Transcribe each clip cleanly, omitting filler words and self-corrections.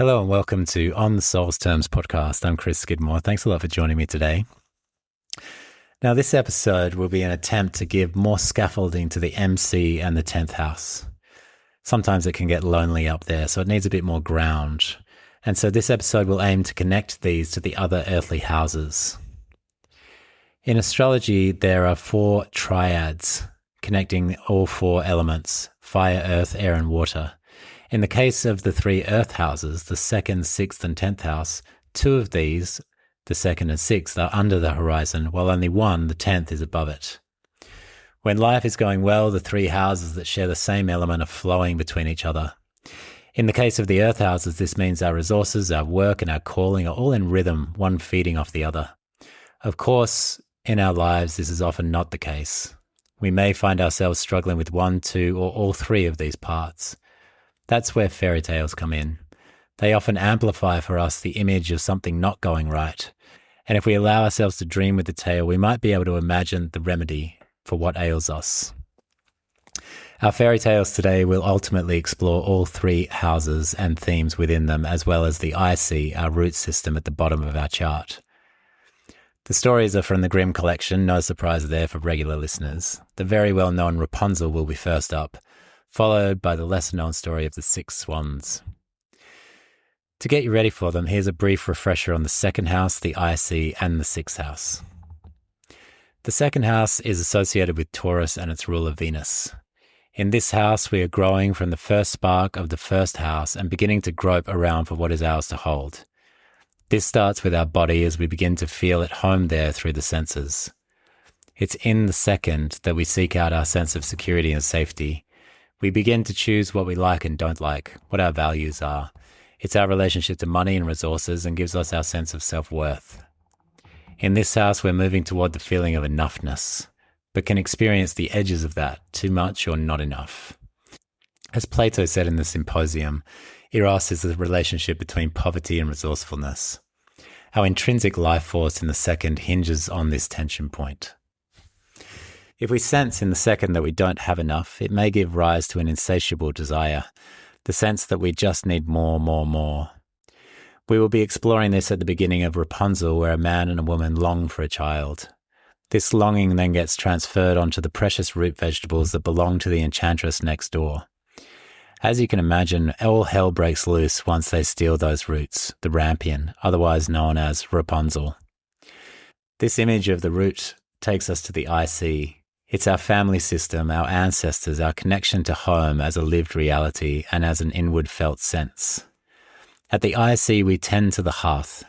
Hello and welcome to On the Soul's Terms podcast. I'm Chris Skidmore. Thanks a lot for joining me today. Now, this episode will be an attempt to give more scaffolding to the MC and the 10th house. Sometimes it can get lonely up there, so it needs a bit more ground. And so this episode will aim to connect these to the other earthly houses. In astrology, there are 4 triads connecting all 4 elements: fire, earth, air, and water. In the case of the 3 earth houses, the 2nd, 6th, and 10th house, 2 of these, the 2nd and 6th, are under the horizon, while only 1, the 10th, is above it. When life is going well, the 3 houses that share the same element are flowing between each other. In the case of the earth houses, this means our resources, our work, and our calling are all in rhythm, one feeding off the other. Of course, in our lives, this is often not the case. We may find ourselves struggling with 1, 2, or all 3 of these parts. That's where fairy tales come in. They often amplify for us the image of something not going right. And if we allow ourselves to dream with the tale, we might be able to imagine the remedy for what ails us. Our fairy tales today will ultimately explore all 3 houses and themes within them, as well as the IC, our root system at the bottom of our chart. The stories are from the Grimm collection, no surprise there for regular listeners. The very well-known Rapunzel will be first up, followed by the lesser-known story of the Six Swans. To get you ready for them, here's a brief refresher on the 2nd house, the IC, and the 6th house. The 2nd house is associated with Taurus and its ruler Venus. In this house, we are growing from the first spark of the 1st house and beginning to grope around for what is ours to hold. This starts with our body as we begin to feel at home there through the senses. It's in the 2nd that we seek out our sense of security and safety. We begin to choose what we like and don't like, what our values are. It's our relationship to money and resources and gives us our sense of self-worth. In this house, we're moving toward the feeling of enoughness, but can experience the edges of that, too much or not enough. As Plato said in the Symposium, Eros is the relationship between poverty and resourcefulness. Our intrinsic life force in the 2nd hinges on this tension point. If we sense in the 2nd that we don't have enough, it may give rise to an insatiable desire, the sense that we just need more, more, more. We will be exploring this at the beginning of Rapunzel, where a man and a woman long for a child. This longing then gets transferred onto the precious root vegetables that belong to the enchantress next door. As you can imagine, all hell breaks loose once they steal those roots, the rampion, otherwise known as Rapunzel. This image of the root takes us to the IC. It's our family system, our ancestors, our connection to home as a lived reality and as an inward felt sense. At the IC, we tend to the hearth.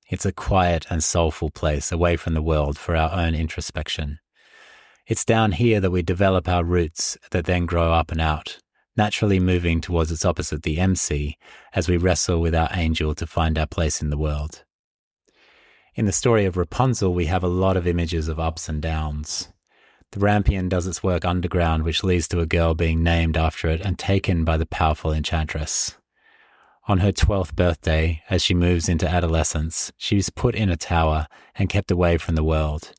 It's a quiet and soulful place away from the world for our own introspection. It's down here that we develop our roots that then grow up and out, naturally moving towards its opposite, the MC, as we wrestle with our angel to find our place in the world. In the story of Rapunzel, we have a lot of images of ups and downs. The rampion does its work underground, which leads to a girl being named after it and taken by the powerful enchantress. On her 12th birthday, as she moves into adolescence, she is put in a tower and kept away from the world.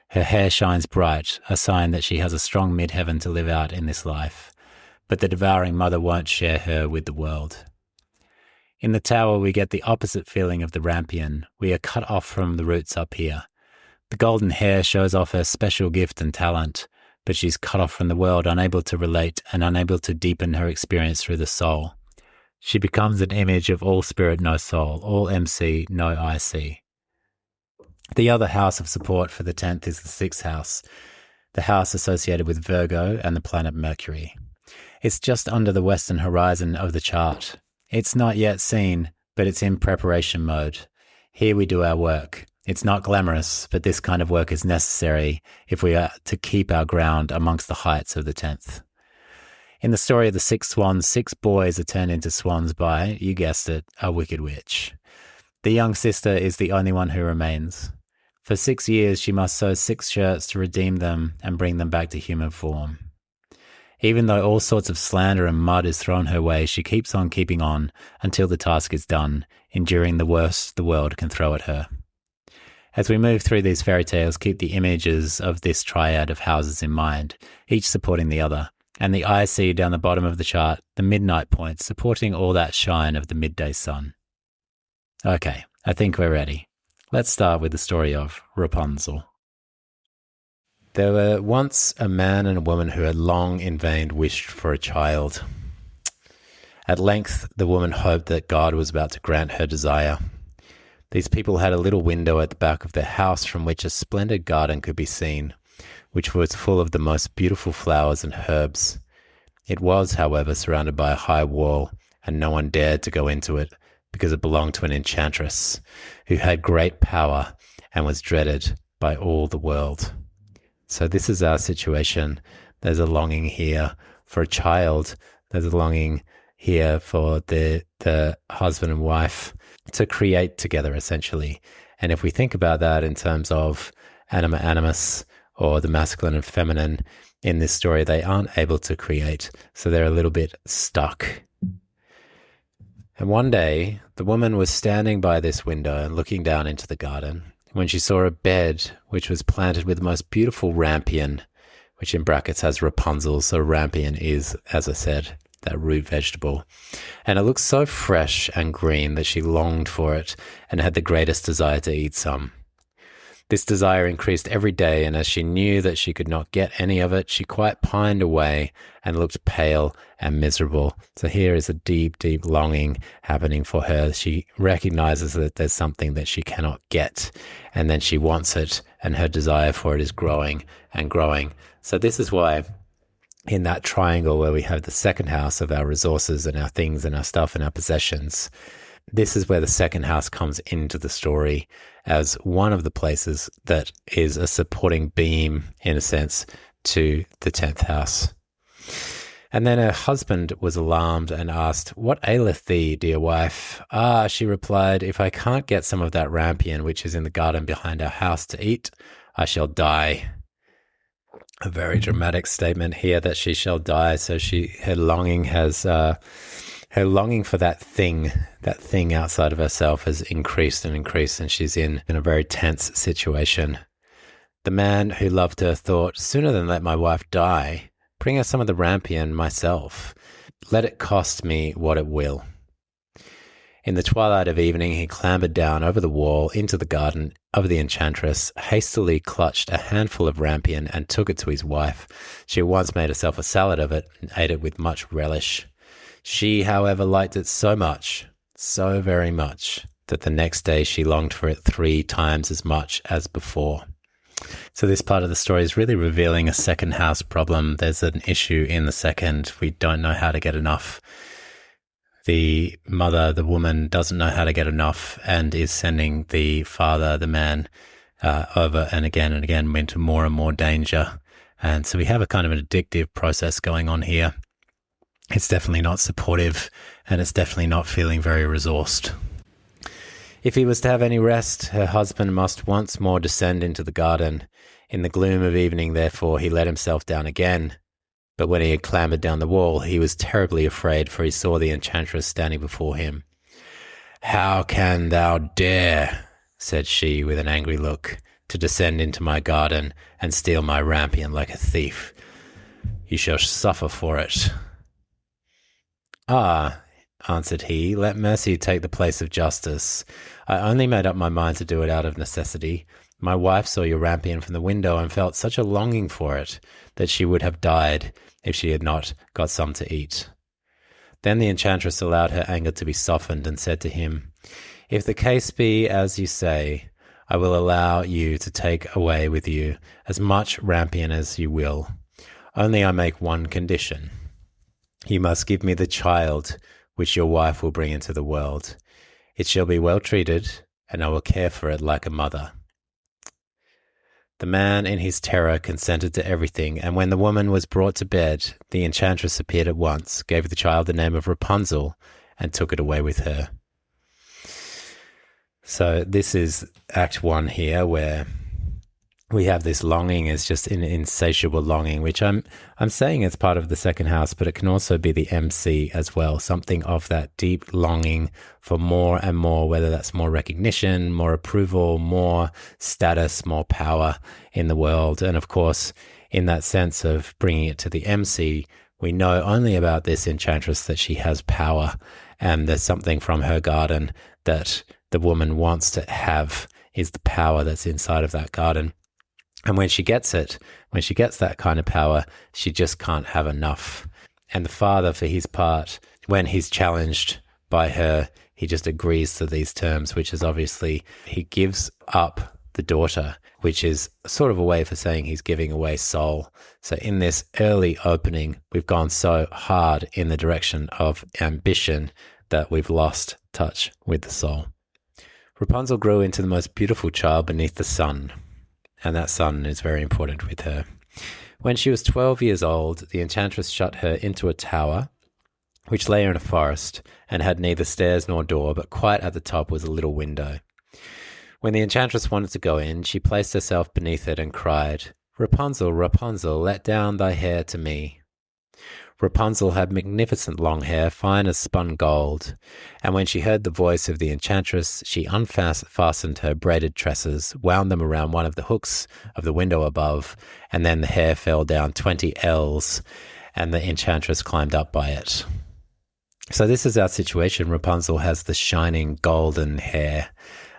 Her hair shines bright, a sign that she has a strong Midheaven to live out in this life, but the devouring mother won't share her with the world. In the tower, we get the opposite feeling of the rampion. We are cut off from the roots up here. The golden hair shows off her special gift and talent, but she's cut off from the world, unable to relate and unable to deepen her experience through the soul. She becomes an image of all spirit, no soul, all MC, no IC. The other house of support for the 10th is the 6th house, the house associated with Virgo and the planet Mercury. It's just under the western horizon of the chart. It's not yet seen, but it's in preparation mode. Here we do our work. It's not glamorous, but this kind of work is necessary if we are to keep our ground amongst the heights of the 10th. In the story of the 6 swans, 6 boys are turned into swans by, you guessed it, a wicked witch. The young sister is the only one who remains. For 6 years, she must sew 6 shirts to redeem them and bring them back to human form. Even though all sorts of slander and mud is thrown her way, she keeps on keeping on until the task is done, enduring the worst the world can throw at her. As we move through these fairy tales, keep the images of this triad of houses in mind, each supporting the other, and the IC down the bottom of the chart, the midnight point, supporting all that shine of the midday sun. Okay, I think we're ready. Let's start with the story of Rapunzel. There were once a man and a woman who had long in vain wished for a child. At length, the woman hoped that God was about to grant her desire. These people had a little window at the back of their house from which a splendid garden could be seen, which was full of the most beautiful flowers and herbs. It was, however, surrounded by a high wall, and no one dared to go into it, because it belonged to an enchantress, who had great power and was dreaded by all the world. So this is our situation. There's a longing here for a child. There's a longing here for the husband and wife to create together, essentially. And if we think about that in terms of anima animus, or the masculine and feminine in this story, they aren't able to create. So they're a little bit stuck. And one day, the woman was standing by this window and looking down into the garden when she saw a bed which was planted with the most beautiful rampion, which in brackets has Rapunzel. So rampion is, as I said, that root vegetable. And it looked so fresh and green that she longed for it and had the greatest desire to eat some. This desire increased every day, and as she knew that she could not get any of it, she quite pined away and looked pale and miserable. So here is a deep, deep longing happening for her. She recognizes that there's something that she cannot get, and then she wants it, and her desire for it is growing and growing. So this is why in that triangle where we have the second house of our resources and our things and our stuff and our possessions, this is where the second house comes into the story as one of the places that is a supporting beam, in a sense, to the 10th house. And then her husband was alarmed and asked, "What aileth thee, dear wife?" "Ah," she replied, "if I can't get some of that rampion which is in the garden behind our house to eat, I shall die." A very dramatic statement here that she shall die. So her longing for that thing outside of herself has increased and increased, and she's in a very tense situation. The man who loved her thought, "Sooner than let my wife die, bring her some of the rampion myself. Let it cost me what it will." In the twilight of evening, he clambered down over the wall into the garden of the enchantress, hastily clutched a handful of rampion and took it to his wife. She at once made herself a salad of it and ate it with much relish. She, however, liked it so much, so very much, that the next day she longed for it 3 times as much as before. So this part of the story is really revealing a second house problem. There's an issue in the second. We don't know how to get enough. The mother, the woman, doesn't know how to get enough and is sending the father, the man, over and again into more and more danger. And so we have a kind of an addictive process going on here. It's definitely not supportive, and it's definitely not feeling very resourced. If he was to have any rest, her husband must once more descend into the garden. In the gloom of evening, therefore, he let himself down again. But when he had clambered down the wall, he was terribly afraid, for he saw the enchantress standing before him. "How can thou dare," said she with an angry look, "to descend into my garden and steal my rampion like a thief? You shall suffer for it." "Ah," answered he, "let mercy take the place of justice. I only made up my mind to do it out of necessity. My wife saw your rampion from the window and felt such a longing for it that she would have died if she had not got some to eat." Then the enchantress allowed her anger to be softened and said to him, "If the case be as you say, I will allow you to take away with you as much rampion as you will. Only I make one condition. You must give me the child which your wife will bring into the world. It shall be well treated, and I will care for it like a mother." The man, in his terror, consented to everything, and when the woman was brought to bed, the enchantress appeared at once, gave the child the name of Rapunzel, and took it away with her. So this is Act 1 here, where we have this longing is just an insatiable longing, which I'm saying it's part of the second house, but it can also be the MC as well, something of that deep longing for more and more, whether that's more recognition, more approval, more status, more power in the world. And of course, in that sense of bringing it to the MC, we know only about this enchantress that she has power, and there's something from her garden that the woman wants to have is the power that's inside of that garden. And when she gets it, when she gets that kind of power, she just can't have enough. And the father, for his part, when he's challenged by her, he just agrees to these terms, which is obviously he gives up the daughter, which is sort of a way for saying he's giving away soul. So in this early opening, we've gone so hard in the direction of ambition that we've lost touch with the soul. Rapunzel grew into the most beautiful child beneath the sun, and that sun is very important with her. When she was 12 years old, the enchantress shut her into a tower, which lay in a forest, and had neither stairs nor door, but quite at the top was a little window. When the enchantress wanted to go in, she placed herself beneath it and cried, "Rapunzel, Rapunzel, let down thy hair to me." Rapunzel had magnificent long hair, fine as spun gold, and when she heard the voice of the enchantress, she unfastened her braided tresses, wound them around one of the hooks of the window above, and then the hair fell down 20 ells, and the enchantress climbed up by it. So this is our situation. Rapunzel has the shining golden hair.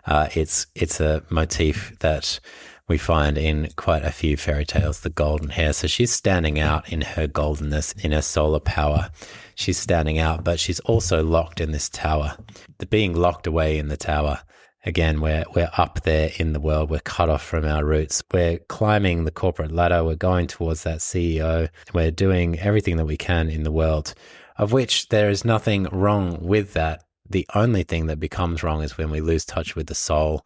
It's a motif that we find in quite a few fairy tales, the golden hair. So she's standing out in her goldenness, in her solar power. She's standing out, but she's also locked in this tower. The being locked away in the tower, again, we're up there in the world. We're cut off from our roots. We're climbing the corporate ladder. We're going towards that CEO. We're doing everything that we can in the world, of which there is nothing wrong with that. The only thing that becomes wrong is when we lose touch with the soul.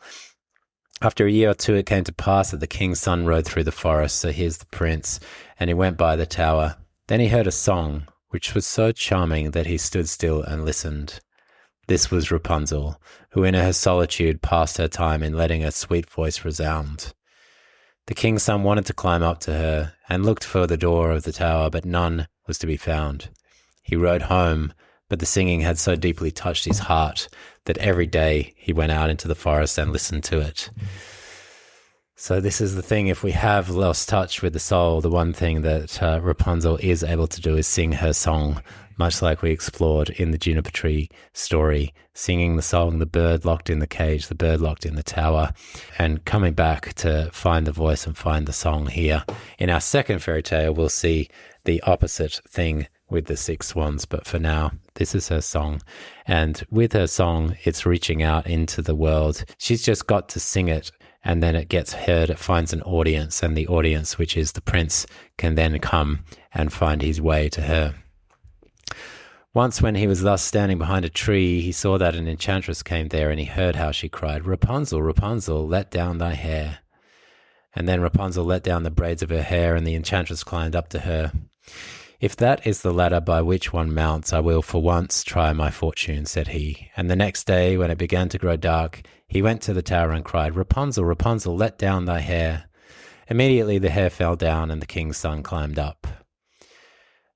After a year or two, it came to pass that the king's son rode through the forest. So here's the prince, and he went by the tower. Then he heard a song, which was so charming that he stood still and listened. This was Rapunzel, who in her solitude passed her time in letting her sweet voice resound. The king's son wanted to climb up to her and looked for the door of the tower, but none was to be found. He rode home, but the singing had so deeply touched his heart that every day he went out into the forest and listened to it. So this is the thing, if we have lost touch with the soul, the one thing that Rapunzel is able to do is sing her song, much like we explored in the juniper tree story, singing the song, the bird locked in the cage, the bird locked in the tower, and coming back to find the voice and find the song here. In our second fairy tale, we'll see the opposite thing with the Six Swans, but for now, this is her song. And with her song, it's reaching out into the world. She's just got to sing it, and then it gets heard, it finds an audience, and the audience, which is the prince, can then come and find his way to her. Once when he was thus standing behind a tree, he saw that an enchantress came there, and he heard how she cried, "Rapunzel, Rapunzel, let down thy hair." And then Rapunzel let down the braids of her hair, and the enchantress climbed up to her. "If that is the ladder by which one mounts, I will for once try my fortune," said he. And the next day, when it began to grow dark, he went to the tower and cried, "Rapunzel, Rapunzel, let down thy hair." Immediately the hair fell down, and the king's son climbed up.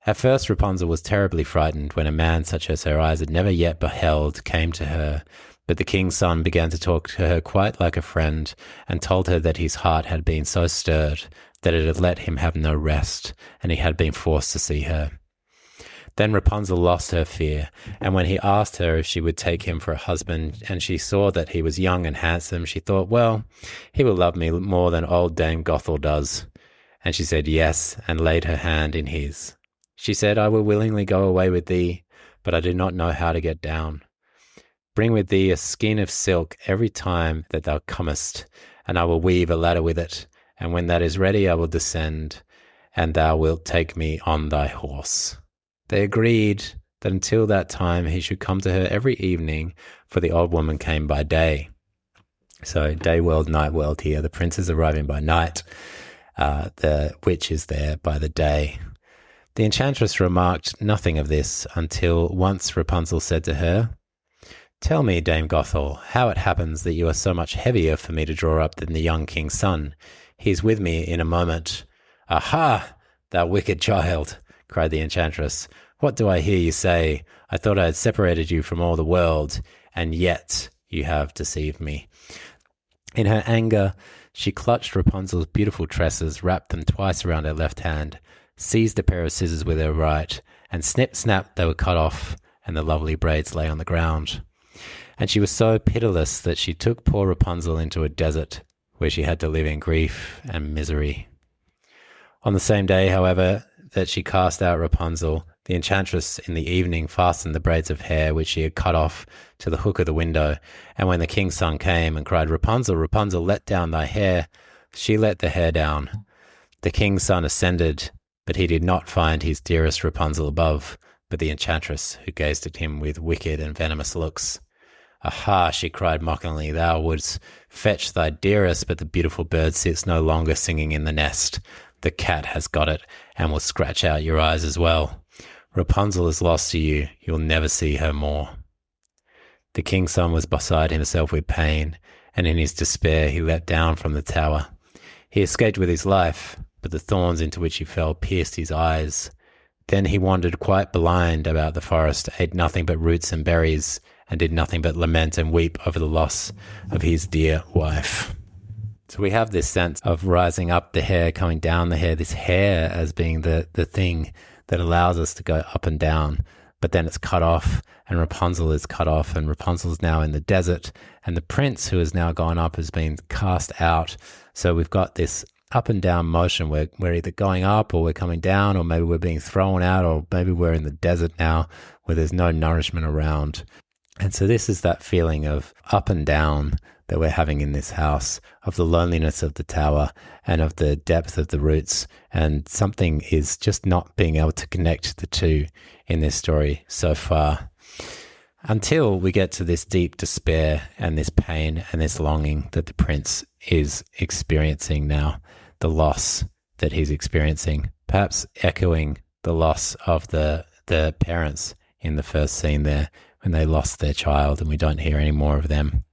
At first Rapunzel was terribly frightened when a man such as her eyes had never yet beheld came to her, but the king's son began to talk to her quite like a friend, and told her that his heart had been so stirred that it had let him have no rest, and he had been forced to see her. Then Rapunzel lost her fear, and when he asked her if she would take him for a husband, and she saw that he was young and handsome, she thought, well, he will love me more than old Dame Gothel does. And she said yes, and laid her hand in his. She said, "I will willingly go away with thee, but I do not know how to get down. Bring with thee a skein of silk every time that thou comest, and I will weave a ladder with it. And when that is ready, I will descend, and thou wilt take me on thy horse." They agreed that until that time he should come to her every evening, for the old woman came by day. So day world, night world here. The prince is arriving by night. The witch is there by the day. The enchantress remarked nothing of this until once Rapunzel said to her, "Tell me, Dame Gothel, how it happens that you are so much heavier for me to draw up than the young king's son. He is with me in a moment." "Aha, thou wicked child," cried the enchantress. "What do I hear you say? I thought I had separated you from all the world, and yet you have deceived me." In her anger, she clutched Rapunzel's beautiful tresses, wrapped them twice around her left hand, seized a pair of scissors with her right, and snip, snap, they were cut off, and the lovely braids lay on the ground. And she was so pitiless that she took poor Rapunzel into a desert where she had to live in grief and misery. On the same day, however, that she cast out Rapunzel, the enchantress in the evening fastened the braids of hair which she had cut off to the hook of the window. And when the king's son came and cried, "Rapunzel, Rapunzel, let down thy hair," she let the hair down. The king's son ascended, but he did not find his dearest Rapunzel above, but the enchantress, who gazed at him with wicked and venomous looks. "Aha," she cried mockingly, "thou wouldst fetch thy dearest, but the beautiful bird sits no longer singing in the nest. The cat has got it, and will scratch out your eyes as well. Rapunzel is lost to you, you'll never see her more." The king's son was beside himself with pain, and in his despair he leapt down from the tower. He escaped with his life, but the thorns into which he fell pierced his eyes. Then he wandered quite blind about the forest, ate nothing but roots and berries, and did nothing but lament and weep over the loss of his dear wife. So we have this sense of rising up the hair, coming down the hair, this hair as being the thing that allows us to go up and down. But then it's cut off, and Rapunzel is cut off, and Rapunzel's now in the desert, and the prince who has now gone up has been cast out. So we've got this up and down motion. We're either going up or we're coming down, or maybe we're being thrown out, or maybe we're in the desert now where there's no nourishment around. And so this is that feeling of up and down that we're having in this house, of the loneliness of the tower and of the depth of the roots. And something is just not being able to connect the two in this story so far, until we get to this deep despair and this pain and this longing that the prince is experiencing now, the loss that he's experiencing, perhaps echoing the loss of the parents in the first scene there, when they lost their child and we don't hear any more of them.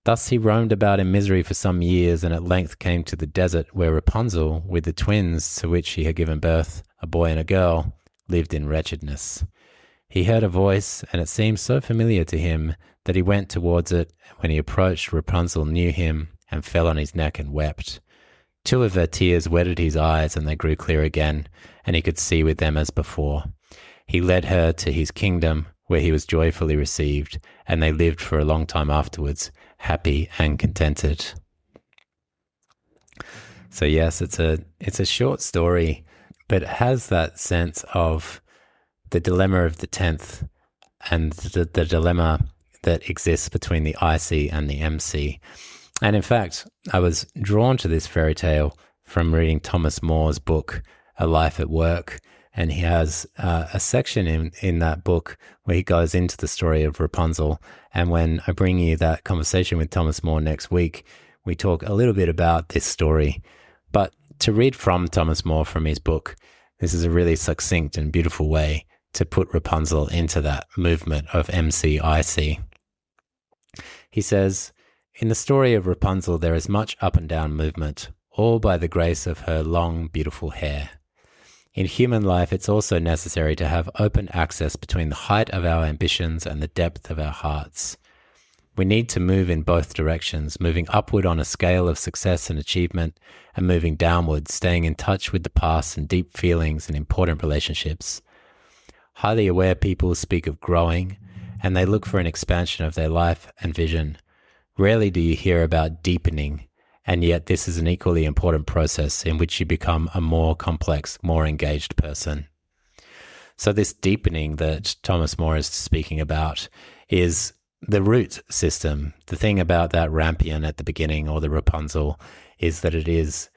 Thus he roamed about in misery for some years, and at length came to the desert, where Rapunzel, with the twins to which she had given birth, a boy and a girl, lived in wretchedness. He heard a voice, and it seemed so familiar to him that he went towards it. When he approached, Rapunzel knew him and fell on his neck and wept. 2 of her tears wetted his eyes, and they grew clear again, and he could see with them as before. He led her to his kingdom, where he was joyfully received, and they lived for a long time afterwards, happy and contented. So yes, it's a short story, but it has that sense of the dilemma of the 10th and the dilemma that exists between the IC and the MC. And in fact, I was drawn to this fairy tale from reading Thomas More's book, A Life at Work. And he has a section in that book where he goes into the story of Rapunzel. And when I bring you that conversation with Thomas More next week, we talk a little bit about this story. But to read from Thomas More from his book, this is a really succinct and beautiful way to put Rapunzel into that movement of MCIC. He says, "In the story of Rapunzel, there is much up and down movement, all by the grace of her long, beautiful hair. In human life, it's also necessary to have open access between the height of our ambitions and the depth of our hearts. We need to move in both directions, moving upward on a scale of success and achievement, and moving downward, staying in touch with the past and deep feelings and important relationships. Highly aware people speak of growing, and they look for an expansion of their life and vision. Rarely do you hear about deepening, and yet this is an equally important process in which you become a more complex, more engaged person." So this deepening that Thomas More is speaking about is the root system. The thing about that rampion at the beginning, or the Rapunzel, is that it is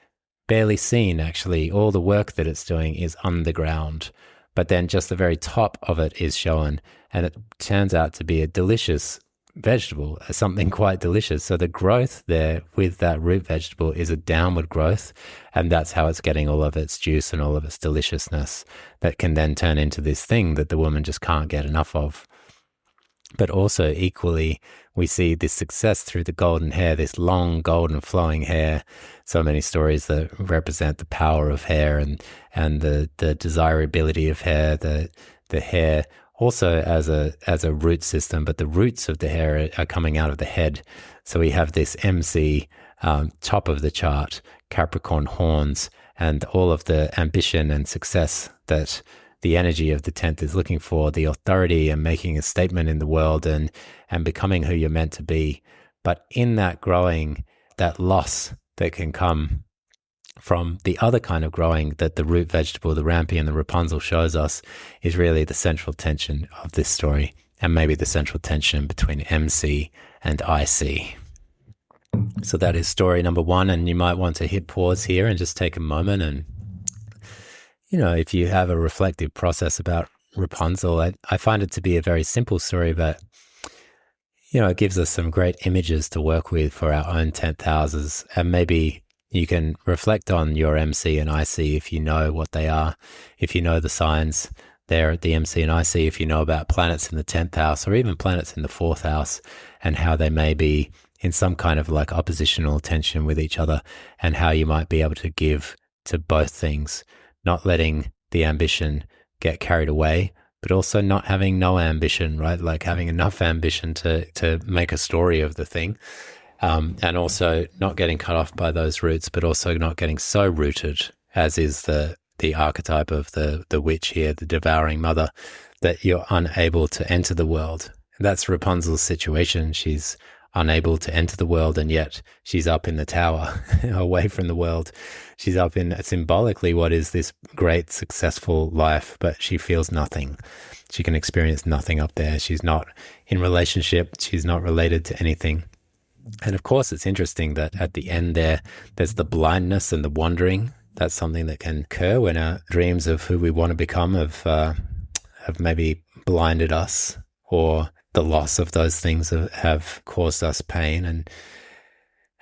barely seen, actually. All the work that it's doing is underground, but then just the very top of it is shown, and it turns out to be a delicious vegetable, something quite delicious. So the growth there with that root vegetable is a downward growth, and that's how it's getting all of its juice and all of its deliciousness that can then turn into this thing that the woman just can't get enough of. But also equally, we see this success through the golden hair, this long golden flowing hair. So many stories that represent the power of hair and the desirability of hair, the hair also as a root system, but the roots of the hair are coming out of the head. So we have this MC, top of the chart, Capricorn horns, and all of the ambition and success that the energy of the 10th is looking for the authority and making a statement in the world and becoming who you're meant to be. But in that growing, that loss that can come from the other kind of growing that the root vegetable, the rampion, the Rapunzel shows us is really the central tension of this story, and maybe the central tension between MC and IC. So that is story number 1, and you might want to hit pause here and just take a moment and, if you have a reflective process about Rapunzel, I find it to be a very simple story, but, it gives us some great images to work with for our own 10th houses, and maybe you can reflect on your MC and IC if you know what they are, if you know the signs there at the MC and IC, if you know about planets in the 10th house or even planets in the 4th house and how they may be in some kind of like oppositional tension with each other, and how you might be able to give to both things, not letting the ambition get carried away, but also not having no ambition, right? Like having enough ambition to make a story of the thing. And also not getting cut off by those roots, but also not getting so rooted, as is the archetype of the witch here, the devouring mother, that you're unable to enter the world. And that's Rapunzel's situation. She's unable to enter the world, and yet she's up in the tower, away from the world. She's up in symbolically what is this great, successful life, but she feels nothing. She can experience nothing up there. She's not in relationship. She's not related to anything. And of course, it's interesting that at the end there's the blindness and the wandering. That's something that can occur when our dreams of who we want to become have maybe blinded us, or the loss of those things have caused us pain, and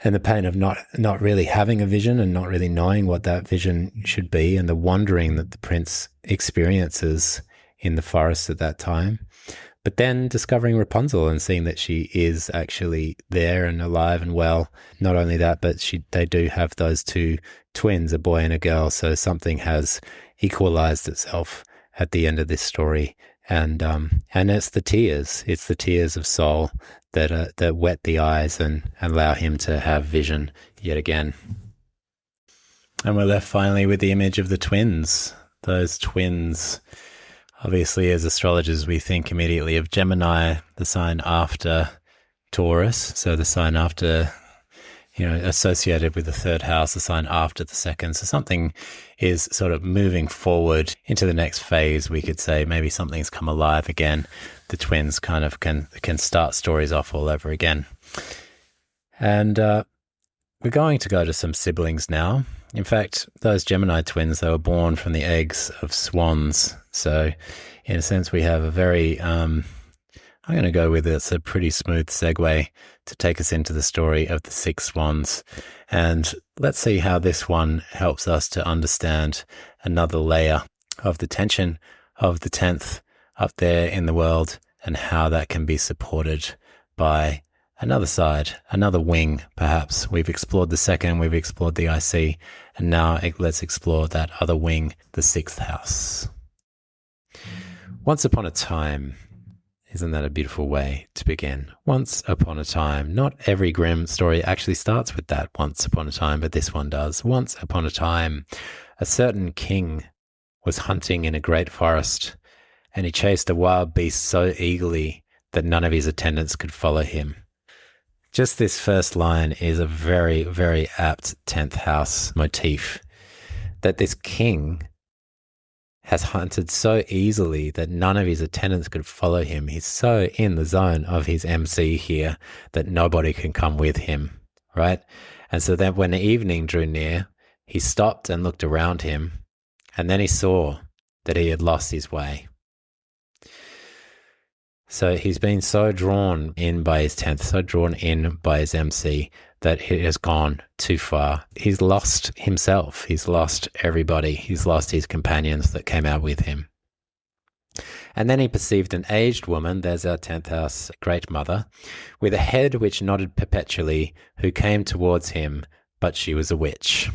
the pain of not really having a vision and not really knowing what that vision should be, and the wandering that the prince experiences in the forest at that time. But then discovering Rapunzel and seeing that she is actually there and alive and well. Not only that, but they do have those 2 twins, a boy and a girl. So something has equalized itself at the end of this story. And it's the tears. It's the tears of soul that wet the eyes and allow him to have vision yet again. And we're left finally with the image of the twins. Those twins. Obviously, as astrologers, we think immediately of Gemini, the sign after Taurus. So the sign after, associated with the 3rd house, the sign after the 2nd. So something is sort of moving forward into the next phase, we could say. Maybe something's come alive again. The twins kind of can start stories off all over again. And we're going to go to some siblings now. In fact, those Gemini twins, they were born from the eggs of swans. So in a sense, we have a very, I'm going to go with it's a pretty smooth segue to take us into the story of the Six Swans. And let's see how this one helps us to understand another layer of the tension of the 10th up there in the world, and how that can be supported by another side, another wing, perhaps. We've explored the 2nd, we've explored the IC, and now let's explore that other wing, the 6th house. Once upon a time, isn't that a beautiful way to begin? Once upon a time. Not every Grimm story actually starts with that once upon a time, but this one does. Once upon a time, a certain king was hunting in a great forest, and he chased a wild beast so eagerly that none of his attendants could follow him. Just this first line is a very, very apt 10th house motif, that this king has hunted so easily that none of his attendants could follow him. He's so in the zone of his MC here that nobody can come with him, right? And so then when the evening drew near, he stopped and looked around him, and then he saw that he had lost his way. So he's been so drawn in by his 10th, so drawn in by his MC, that it has gone too far. He's lost himself. He's lost everybody. He's lost his companions that came out with him. And then he perceived an aged woman, there's our 10th house great mother, with a head which nodded perpetually, who came towards him, but she was a witch.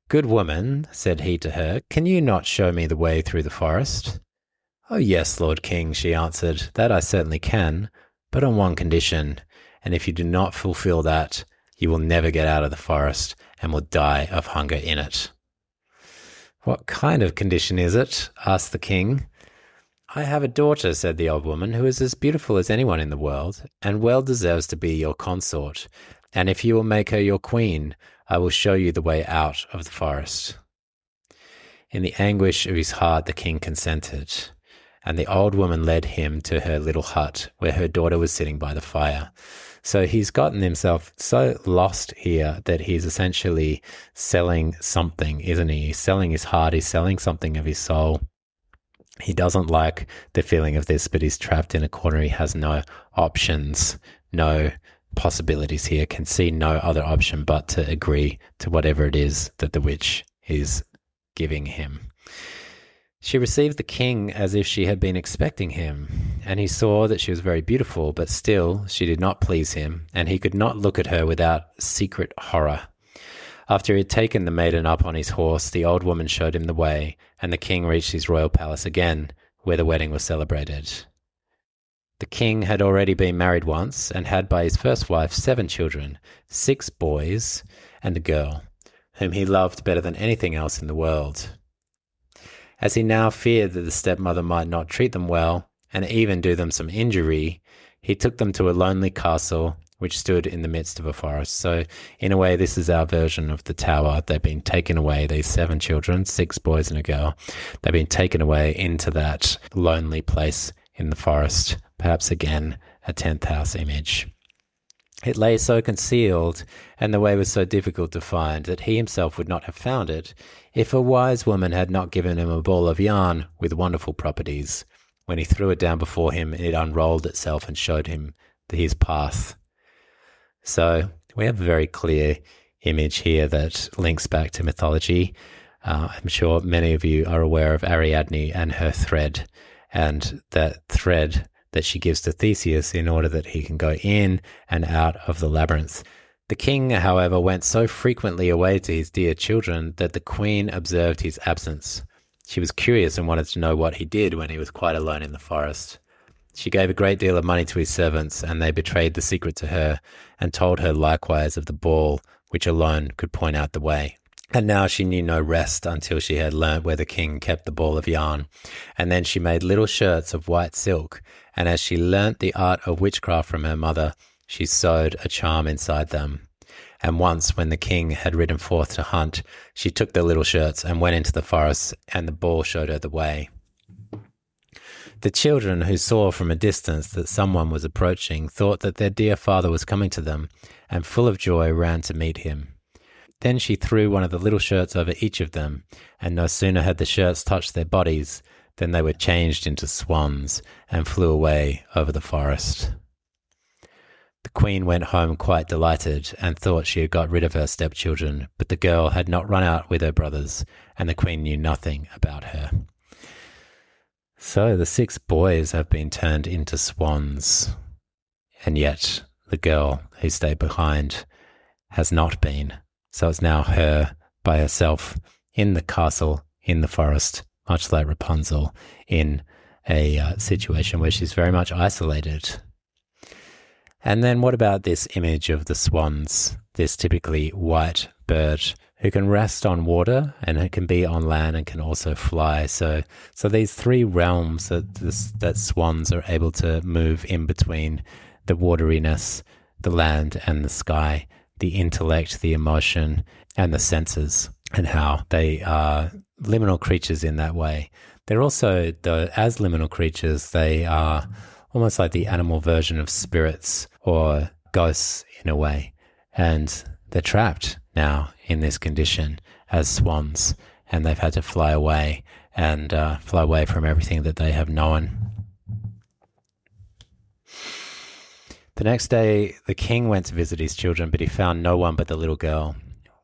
"Good woman," said he to her, "can you not show me the way through the forest?" "Oh yes, Lord King," she answered, "that I certainly can, but on one condition, and if you do not fulfill that, you will never get out of the forest and will die of hunger in it." "What kind of condition is it?" asked the king. "I have a daughter," said the old woman, "who is as beautiful as anyone in the world, and well deserves to be your consort. And if you will make her your queen, I will show you the way out of the forest." In the anguish of his heart, the king consented, and the old woman led him to her little hut where her daughter was sitting by the fire. So he's gotten himself so lost here that he's essentially selling something, isn't he? He's selling his heart, he's selling something of his soul. He doesn't like the feeling of this, but he's trapped in a corner. He has no options, no possibilities here, can see no other option but to agree to whatever it is that the witch is giving him. She received the king as if she had been expecting him, and he saw that she was very beautiful, but still she did not please him, and he could not look at her without secret horror. After he had taken the maiden up on his horse, the old woman showed him the way, and the king reached his royal palace again, where the wedding was celebrated. The king had already been married once, and had by his first wife 7 children, 6 boys and a girl, whom he loved better than anything else in the world. As he now feared that the stepmother might not treat them well, and even do them some injury, he took them to a lonely castle which stood in the midst of a forest. So, in a way, this is our version of the tower. They've been taken away, these 7 children, 6 boys and a girl. They've been taken away into that lonely place in the forest, perhaps again a 10th house image. It lay so concealed, and the way was so difficult to find, that he himself would not have found it if a wise woman had not given him a ball of yarn with wonderful properties. When he threw it down before him, it unrolled itself and showed him his path. So we have a very clear image here that links back to mythology. I'm sure many of you are aware of Ariadne and her thread, and that thread that she gives to Theseus in order that he can go in and out of the labyrinth. The king, however, went so frequently away to his dear children that the queen observed his absence. She was curious and wanted to know what he did when he was quite alone in the forest. She gave a great deal of money to his servants, and they betrayed the secret to her and told her likewise of the ball, which alone could point out the way. And now she knew no rest until she had learnt where the king kept the ball of yarn. And then she made little shirts of white silk, and as she learnt the art of witchcraft from her mother, she sewed a charm inside them. And once, when the king had ridden forth to hunt, she took the little shirts and went into the forest, and the ball showed her the way. The children, who saw from a distance that someone was approaching, thought that their dear father was coming to them, and full of joy ran to meet him. Then she threw one of the little shirts over each of them, and no sooner had the shirts touched their bodies than they were changed into swans and flew away over the forest. The queen went home quite delighted and thought she had got rid of her stepchildren, but the girl had not run out with her brothers, and the queen knew nothing about her. So the 6 boys have been turned into swans, and yet the girl who stayed behind has not been. So it's now her by herself in the castle, in the forest, much like Rapunzel, in a situation where she's very much isolated. And then what about this image of the swans, this typically white bird who can rest on water and it can be on land and can also fly. So these 3 realms that swans are able to move in between: the wateriness, the land and the sky, the intellect, the emotion, and the senses, and how they are liminal creatures in that way. They're also, though, as liminal creatures, they are almost like the animal version of spirits or ghosts in a way. And they're trapped now in this condition as swans, and they've had to fly away and fly away from everything that they have known. The next day, the king went to visit his children, but he found no one but the little girl.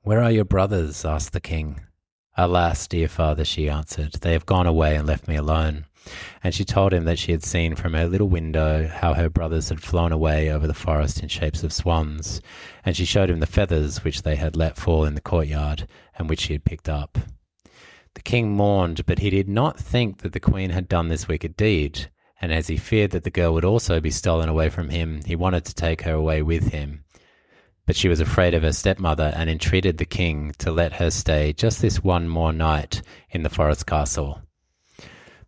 "Where are your brothers?" asked the king. "Alas, dear father," she answered, "they have gone away and left me alone." And she told him that she had seen from her little window how her brothers had flown away over the forest in shapes of swans, and she showed him the feathers which they had let fall in the courtyard and which she had picked up. The king mourned, but he did not think that the queen had done this wicked deed, and as he feared that the girl would also be stolen away from him, he wanted to take her away with him. But she was afraid of her stepmother and entreated the king to let her stay just this one more night in the forest castle.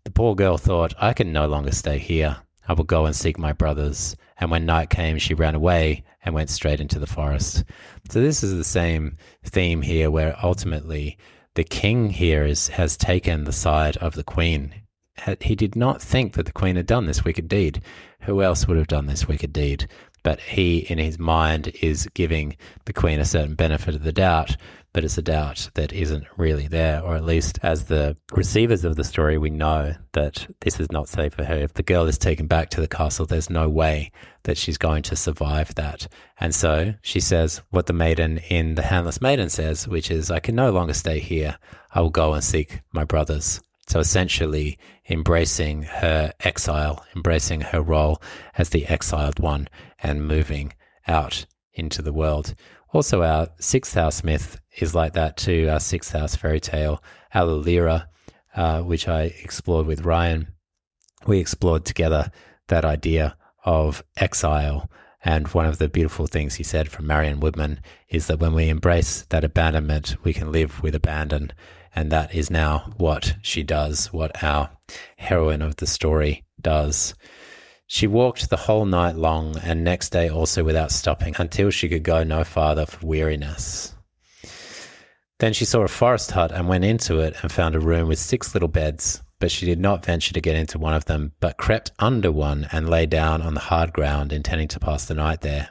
The poor girl thought, I can no longer stay here. I will go and seek my brothers. And when night came, she ran away and went straight into the forest. So this is the same theme here, where ultimately the king here has taken the side of the queen. He did not think that the queen had done this wicked deed. Who else would have done this wicked deed? But he, in his mind, is giving the queen a certain benefit of the doubt, but it's a doubt that isn't really there, or at least as the receivers of the story, we know that this is not safe for her. If the girl is taken back to the castle, there's no way that she's going to survive that. And so she says what the maiden in The Handless Maiden says, which is, I can no longer stay here. I will go and seek my brothers. So essentially embracing her exile, embracing her role as the exiled one and moving out into the world. Also, our sixth house myth is like that too, our sixth house fairy tale, Alulira, which I explored with Ryan. We explored together that idea of exile. And one of the beautiful things he said from Marion Woodman is that when we embrace that abandonment, we can live with abandon. And that is now what she does, what our heroine of the story does. She walked the whole night long and next day also without stopping until she could go no farther for weariness. Then she saw a forest hut and went into it and found a room with 6 little beds, but she did not venture to get into one of them, but crept under one and lay down on the hard ground, intending to pass the night there.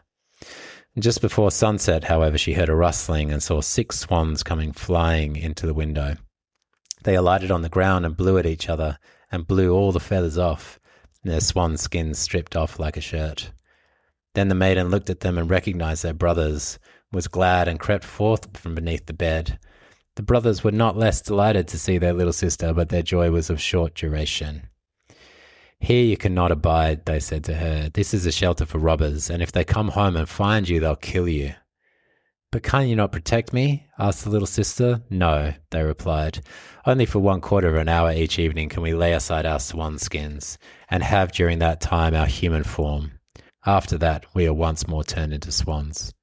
Just before sunset, however, she heard a rustling and saw 6 swans coming flying into the window. They alighted on the ground and blew at each other and blew all the feathers off, and their swan skins stripped off like a shirt. Then the maiden looked at them and recognized their brothers, was glad and crept forth from beneath the bed. The brothers were not less delighted to see their little sister, but their joy was of short duration. Here you cannot abide, they said to her. This is a shelter for robbers, and if they come home and find you, they'll kill you. But can't you not protect me? Asked the little sister. No, they replied. Only for 1/4 of an hour each evening can we lay aside our swan skins, and have during that time our human form. After that, we are once more turned into swans.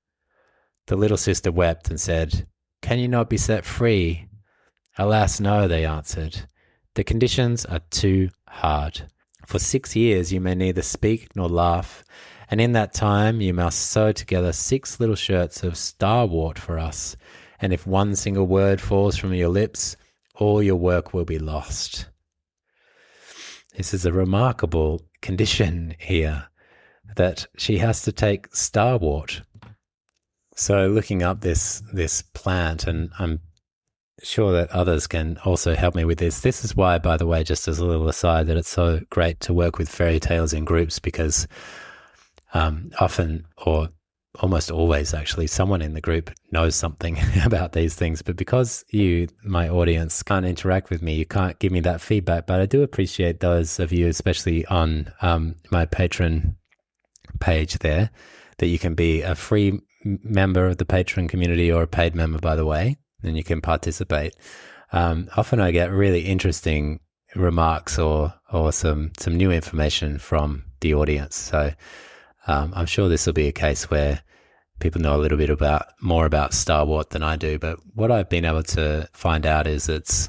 The little sister wept and said, Can you not be set free? Alas, no, they answered. The conditions are too hard. For 6 years you may neither speak nor laugh, and in that time you must sew together 6 little shirts of starwort for us, and if one single word falls from your lips, all your work will be lost. This is a remarkable condition here, that she has to take starwort. So looking up this plant, and I'm sure that others can also help me with this. This is why, by the way, just as a little aside, that it's so great to work with fairy tales in groups, because often, or almost always actually, someone in the group knows something about these things. But because you, my audience, can't interact with me, you can't give me that feedback. But I do appreciate those of you, especially on my Patreon page there, that you can be a free member of the Patreon community, or a paid member, by the way, and you can participate. Often I get really interesting remarks or some new information from the audience. So I'm sure this will be a case where people know a little bit more about starwort than I do. But what I've been able to find out is it's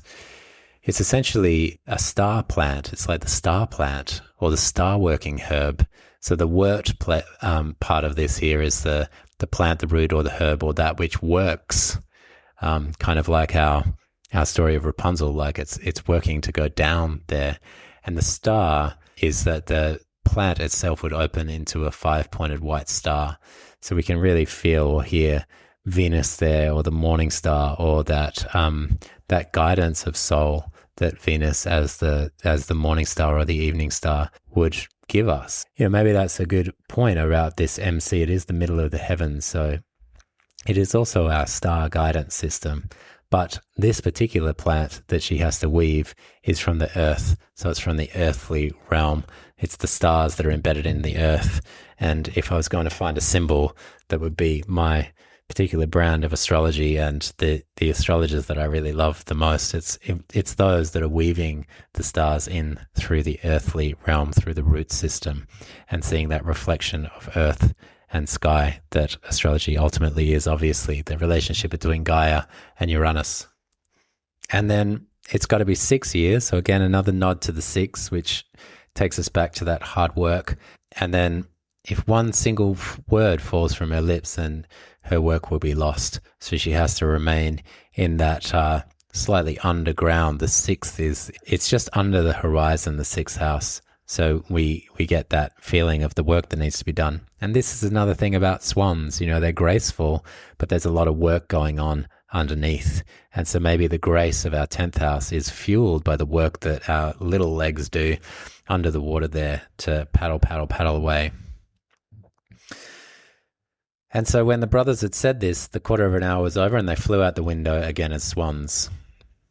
essentially a star plant. It's like the star plant or the star working herb. So the wort part of this here is the plant, the root, or the herb, or that which works. Kind of like our story of Rapunzel, like it's working to go down there. And the star is that the plant itself would open into a 5-pointed white star. So we can really feel or hear Venus there, or the morning star, or that guidance of soul that Venus as the morning star or the evening star would give us. Maybe that's a good point about this MC. It is the middle of the heavens, so it is also our star guidance system. But this particular plant that she has to weave is from the earth. So it's from the earthly realm. It's the stars that are embedded in the earth. And if I was going to find a symbol that would be my particular brand of astrology and the astrologers that I really love the most, it's those that are weaving the stars in through the earthly realm, through the root system, and seeing that reflection of earth and sky that astrology ultimately is, obviously, the relationship between Gaia and Uranus. And then it's got to be 6 years. So again, another nod to the 6, which takes us back to that hard work. And then if one single word falls from her lips, then her work will be lost. So she has to remain in that slightly underground. The 6th it's just under the horizon, the 6th house. So we get that feeling of the work that needs to be done. And this is another thing about swans. They're graceful, but there's a lot of work going on underneath. And so maybe the grace of our 10th house is fueled by the work that our little legs do under the water there to paddle away. And so when the brothers had said this, the quarter of an hour was over and they flew out the window again as swans.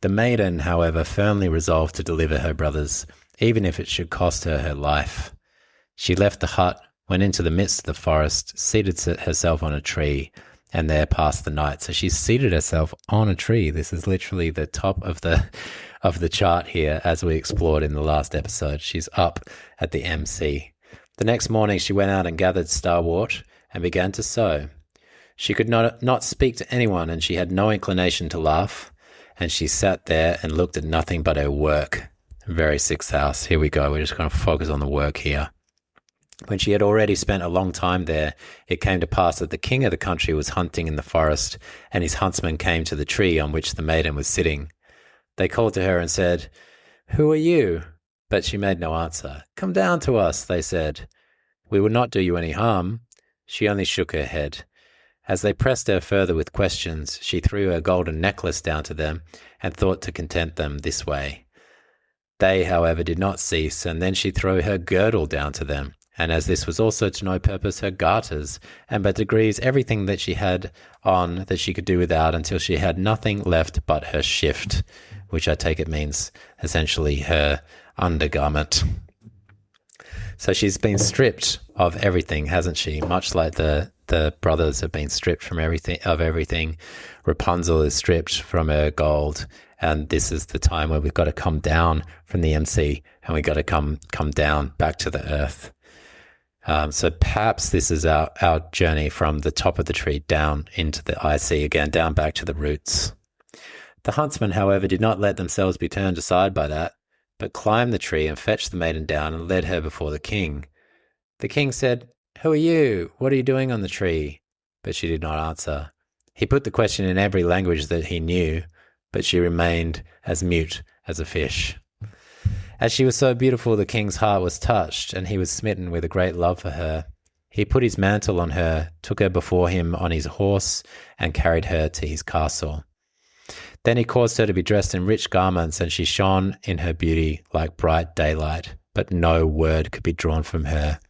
The maiden, however, firmly resolved to deliver her brothers, even if it should cost her her life. She left the hut, went into the midst of the forest, seated herself on a tree, and there passed the night. So she seated herself on a tree. This is literally the top of the chart here, as we explored in the last episode. She's up at the MC. The next morning she went out and gathered starwort and began to sow. She could not speak to anyone, and she had no inclination to laugh, and she sat there and looked at nothing but her work. Very 6th house. Here we go. We're just going to focus on the work here. When she had already spent a long time there, it came to pass that the king of the country was hunting in the forest, and his huntsmen came to the tree on which the maiden was sitting. They called to her and said, "Who are you?" But she made no answer. "Come down to us," they said. "We will not do you any harm." She only shook her head. As they pressed her further with questions, she threw her golden necklace down to them and thought to content them this way. They, however, did not cease, and then she threw her girdle down to them, and as this was also to no purpose, her garters, and by degrees everything that she had on that she could do without, until she had nothing left but her shift, which I take it means essentially her undergarment. So she's been stripped of everything, hasn't she? Much like the brothers have been stripped from everything. Rapunzel is stripped from her gold, and this is the time where we've got to come down from the MC, and we've got to come down back to the earth. So perhaps this is our journey from the top of the tree down into the IC again, down back to the roots. The huntsmen, however, did not let themselves be turned aside by that, but climbed the tree and fetched the maiden down and led her before the king. The king said, "Who are you? What are you doing on the tree?" But she did not answer. He put the question in every language that he knew, but she remained as mute as a fish. As she was so beautiful, the king's heart was touched, and he was smitten with a great love for her. He put his mantle on her, took her before him on his horse, and carried her to his castle. Then he caused her to be dressed in rich garments, and she shone in her beauty like bright daylight, but no word could be drawn from her.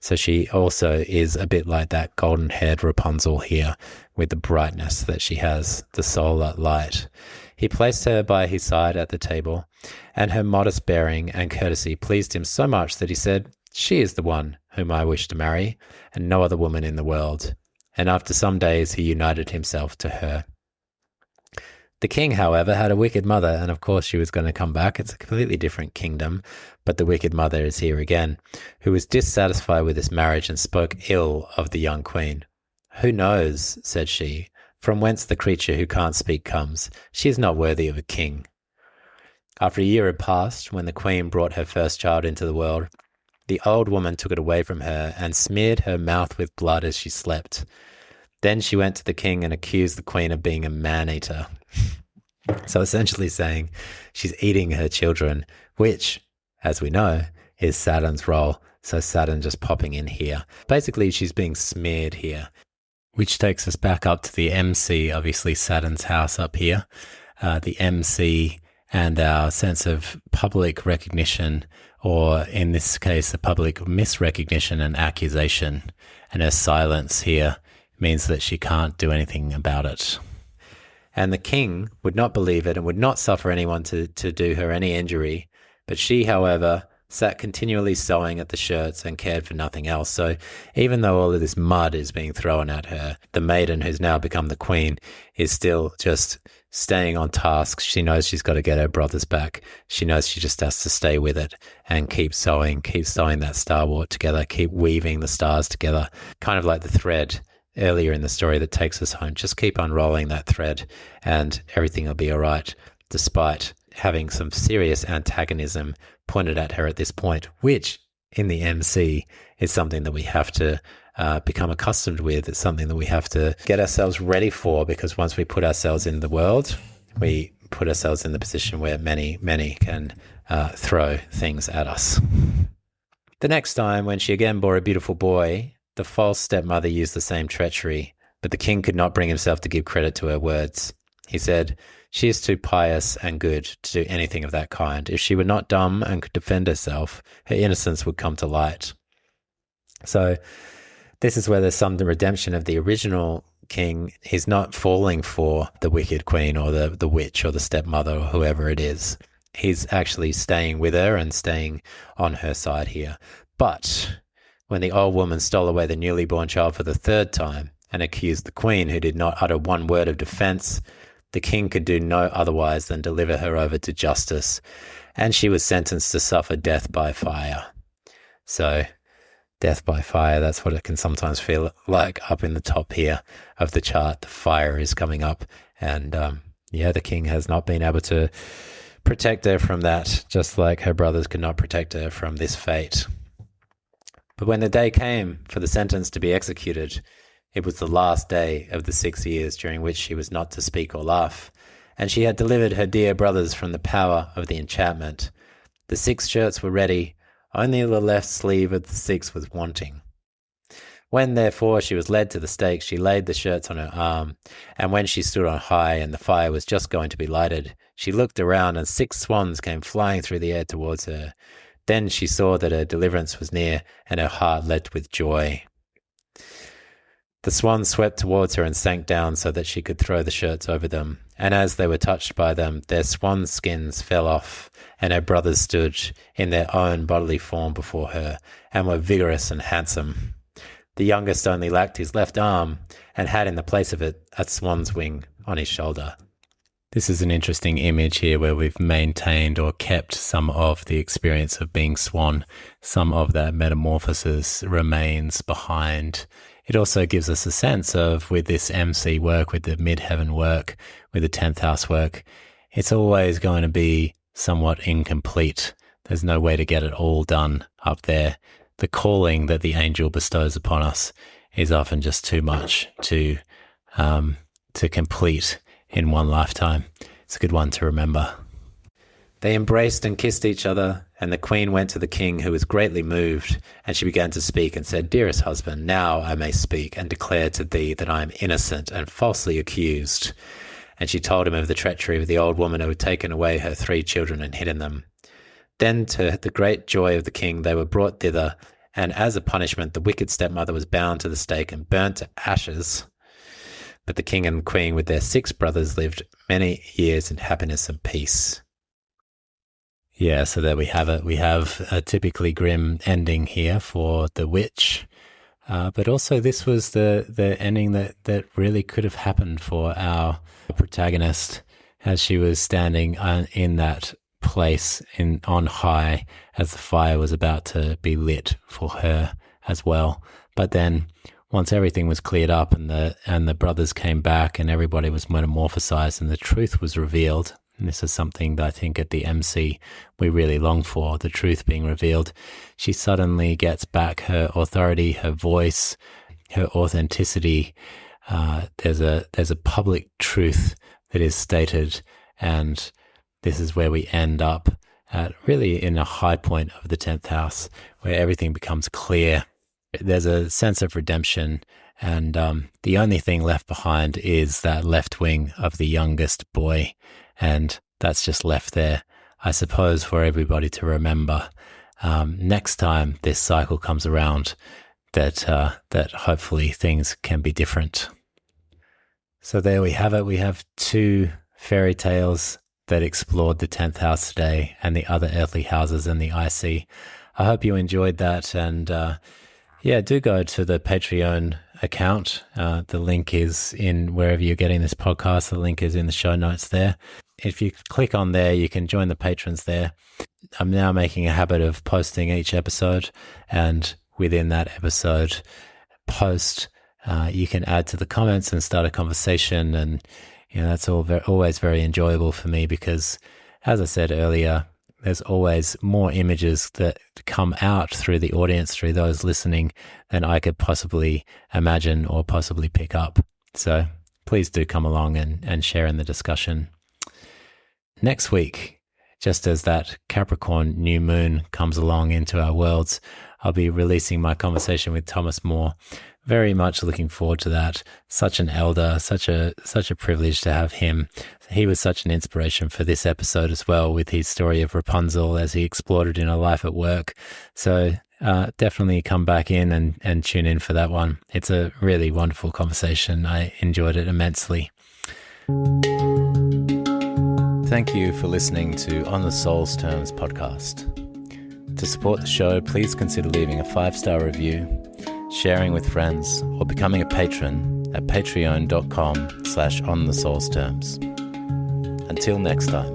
So she also is a bit like that golden-haired Rapunzel here, with the brightness that she has, the solar light. He placed her by his side at the table, and her modest bearing and courtesy pleased him so much that he said, "She is the one whom I wish to marry, and no other woman in the world." And after some days he united himself to her. The king, however, had a wicked mother, and of course she was going to come back. It's a completely different kingdom, but the wicked mother is here again, who was dissatisfied with this marriage and spoke ill of the young queen. "Who knows," said she, "from whence the creature who can't speak comes? She is not worthy of a king." After a year had passed, when the queen brought her first child into the world, the old woman took it away from her and smeared her mouth with blood as she slept. Then she went to the king and accused the queen of being a man-eater. So essentially saying she's eating her children, which, as we know, is Saturn's role. So Saturn just popping in here. Basically, she's being smeared here, which takes us back up to the MC, obviously Saturn's house up here. The MC and our sense of public recognition, or in this case, a public misrecognition and accusation. And her silence here means that she can't do anything about it. And the king would not believe it and would not suffer anyone to do her any injury. But she, however, sat continually sewing at the shirts and cared for nothing else. So even though all of this mud is being thrown at her, the maiden who's now become the queen is still just staying on task. She knows she's got to get her brothers back. She knows she just has to stay with it and keep sewing that starwort together, keep weaving the stars together, kind of like the thread earlier in the story that takes us home. Just keep unrolling that thread and everything will be all right, despite having some serious antagonism pointed at her at this point, which in the MC is something that we have to become accustomed with. It's something that we have to get ourselves ready for, because once we put ourselves in the world, we put ourselves in the position where many can throw things at us. The next time, when she again bore a beautiful boy, the false stepmother used the same treachery, but the king could not bring himself to give credit to her words. He said, "She is too pious and good to do anything of that kind. If she were not dumb and could defend herself, her innocence would come to light." So this is where there's some redemption of the original king. He's not falling for the wicked queen or the witch or the stepmother or whoever it is. He's actually staying with her and staying on her side here. But when the old woman stole away the newly born child for the third time and accused the queen, who did not utter one word of defense, the king could do no otherwise than deliver her over to justice, and she was sentenced to suffer death by fire. So death by fire, that's what it can sometimes feel like up in the top here of the chart. The fire is coming up, and the king has not been able to protect her from that, just like her brothers could not protect her from this fate. But when the day came for the sentence to be executed, it was the last day of the 6 years during which she was not to speak or laugh, and she had delivered her dear brothers from the power of the enchantment. The 6 shirts were ready, only the left sleeve of the 6 was wanting. When, therefore, she was led to the stake, she laid the shirts on her arm, and when she stood on high and the fire was just going to be lighted, she looked around, and 6 swans came flying through the air towards her. Then she saw that her deliverance was near, and her heart leapt with joy. The swans swept towards her and sank down so that she could throw the shirts over them, and as they were touched by them, their swan skins fell off, and her brothers stood in their own bodily form before her, and were vigorous and handsome. The youngest only lacked his left arm, and had in the place of it a swan's wing on his shoulder. This is an interesting image here where we've maintained or kept some of the experience of being swan. Some of that metamorphosis remains behind. It also gives us a sense of, with this MC work, with the Midheaven work, with the 10th house work, it's always going to be somewhat incomplete. There's no way to get it all done up there. The calling that the angel bestows upon us is often just too much to complete in one lifetime. It's a good one to remember. They embraced and kissed each other, and the queen went to the king, who was greatly moved, and she began to speak and said, "Dearest husband, now I may speak and declare to thee that I am innocent and falsely accused." And she told him of the treachery of the old woman who had taken away her 3 children and hidden them. Then, to the great joy of the king, they were brought thither, and as a punishment, the wicked stepmother was bound to the stake and burnt to ashes. But the king and queen with their 6 brothers lived many years in happiness and peace. Yeah, so there we have it. We have a typically grim ending here for the witch, but also this was the ending that really could have happened for our protagonist, as she was standing in that place on high as the fire was about to be lit for her as well. But then once everything was cleared up and the brothers came back and everybody was metamorphosized and the truth was revealed, and this is something that I think at the MC we really long for, the truth being revealed, she suddenly gets back her authority, her voice, her authenticity. There's a public truth that is stated, and this is where we end up at really in a high point of the 10th house, where everything becomes clear. There's a sense of redemption, and the only thing left behind is that left wing of the youngest boy, and that's just left there, I suppose, for everybody to remember next time this cycle comes around, that hopefully things can be different. So there we have it. We have 2 fairy tales that explored the 10th house today and the other earthly houses in the IC. I hope you enjoyed that, and do go to the Patreon account. The link is in wherever you're getting this podcast. The link is in the show notes there. If you click on there, you can join the patrons there. I'm now making a habit of posting each episode, and within that episode post, you can add to the comments and start a conversation. And that's always very enjoyable for me because, as I said earlier, there's always more images that come out through the audience, through those listening, than I could possibly imagine or possibly pick up. So please do come along and share in the discussion. Next week, just as that Capricorn new moon comes along into our worlds, I'll be releasing my conversation with Thomas More. Very much looking forward to that. Such an elder, such a privilege to have him. He was such an inspiration for this episode as well, with his story of Rapunzel as he explored it in a life at work. So definitely come back in and tune in for that one. It's a really wonderful conversation. I enjoyed it immensely. Thank you for listening to On the Soul's Terms podcast. To support the show, please consider leaving a 5-star review, sharing with friends, or becoming a patron at patreon.com/onthesoulsterms. Until next time.